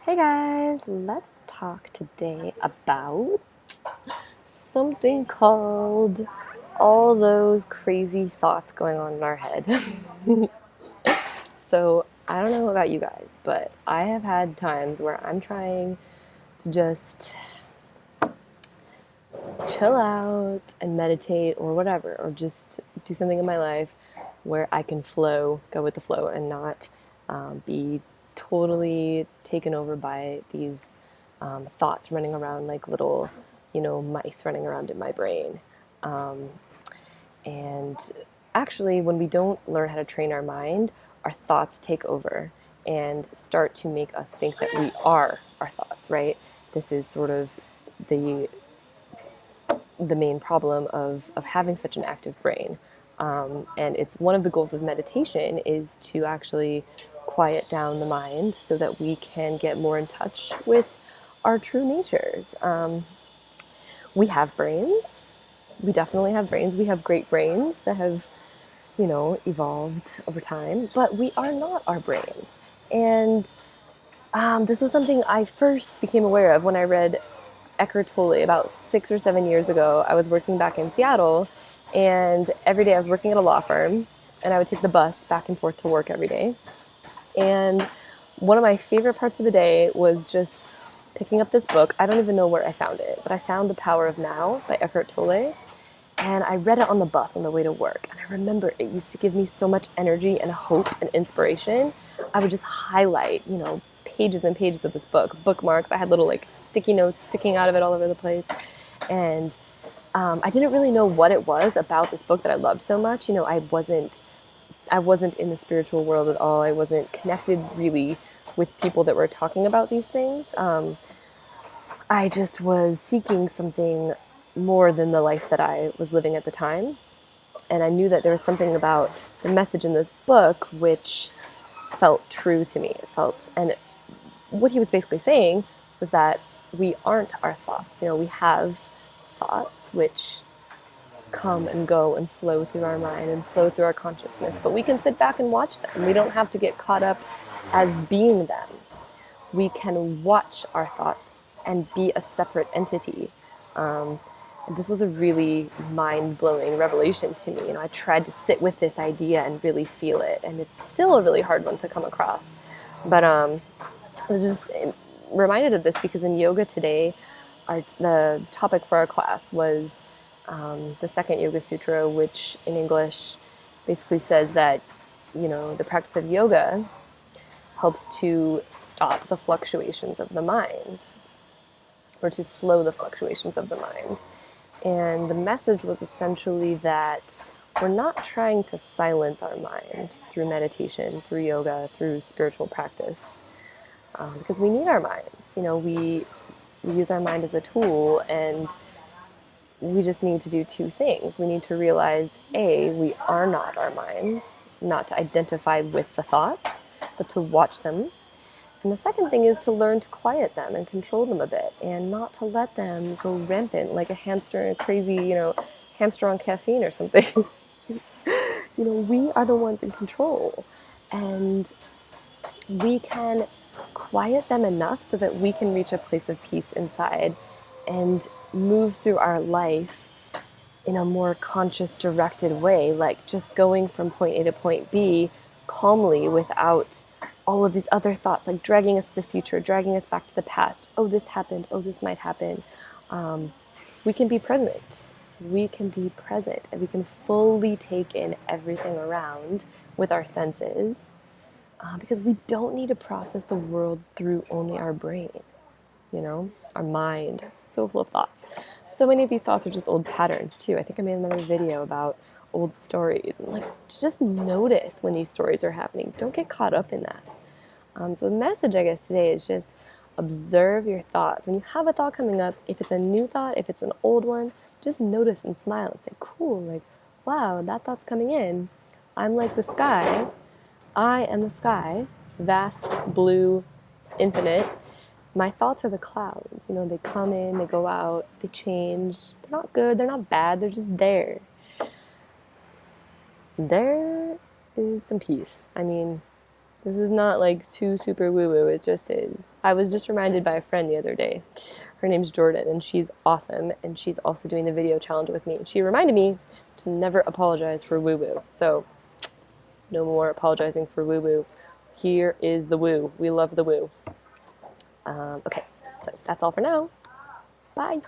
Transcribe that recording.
Hey guys, let's talk today about something called all those crazy thoughts going on in our head. So, I don't know about you guys, but I have had times where I'm trying to just chill out and meditate or whatever, or just do something in my life where I can flow, go with the flow, and not be totally taken over by these thoughts running around like little, mice running around in my brain. Um, and actually, when we don't learn how to train our mind, our thoughts take over and start to make us think that we are our thoughts, right? This is sort of the the main problem of having such an active brain. And it's one of the goals of meditation is to actually quiet down the mind so that we can get more in touch with our true natures. We have brains. We definitely have brains. We have great brains that have, evolved over time, but we are not our brains. And this was something I first became aware of when I read Eckhart Tolle about 6 or 7 years ago. I was working back in Seattle, and every day I was working at a law firm, and I would take the bus back and forth to work every day. And one of my favorite parts of the day was just picking up this book. I don't even know where I found it, but I found The Power of Now by Eckhart Tolle. And I read it on the bus on the way to work. And I remember it used to give me so much energy and hope and inspiration. I would just highlight, pages and pages of this book, bookmarks. I had little like sticky notes sticking out of it all over the place. And I didn't really know what it was about this book that I loved so much. I wasn't in the spiritual world at all. I wasn't connected really with people that were talking about these things. I just was seeking something more than the life that I was living at the time. And I knew that there was something about the message in this book which felt true to me. And what he was basically saying was that we aren't our thoughts. We have thoughts which come and go and flow through our mind and flow through our consciousness, but we can sit back and watch them. We don't have to get caught up as being them. We can watch our thoughts and be a separate entity. And this was a really mind-blowing revelation to me. I tried to sit with this idea and really feel it, and it's still a really hard one to come across. But I was just reminded of this because in yoga today, the topic for our class was the second Yoga Sutra, which in English basically says that, the practice of yoga helps to stop the fluctuations of the mind, or to slow the fluctuations of the mind. And the message was essentially that we're not trying to silence our mind through meditation, through yoga, through spiritual practice, because we need our minds. We use our mind as a tool, and we just need to do two things. We need to realize, A, we are not our minds, not to identify with the thoughts, but to watch them. And the second thing is to learn to quiet them and control them a bit and not to let them go rampant like a hamster, a crazy, hamster on caffeine or something. We are the ones in control. And we can quiet them enough so that we can reach a place of peace inside and move through our life in a more conscious, directed way, like just going from point A to point B calmly without all of these other thoughts, like dragging us to the future, dragging us back to the past. Oh, this happened. Oh, this might happen. We can be present. We can be present, and we can fully take in everything around with our senses, because we don't need to process the world through only our brain. Our mind is so full of thoughts. So many of these thoughts are just old patterns too. I think I made another video about old stories, and just notice when these stories are happening. Don't get caught up in that. So the message, I guess, today is just observe your thoughts. When you have a thought coming up, if it's a new thought, if it's an old one, just notice and smile and say, cool, wow, that thought's coming in. I'm like the sky. I am the sky, vast, blue, infinite. My thoughts are the clouds. They come in, they go out, they change. They're not good, they're not bad, they're just there. There is some peace. This is not like too super woo-woo, it just is. I was just reminded by a friend the other day. Her name's Jordan, and she's awesome, and she's also doing the video challenge with me. She reminded me to never apologize for woo-woo. So, no more apologizing for woo-woo. Here is the woo. We love the woo. Okay, so that's all for now. Bye.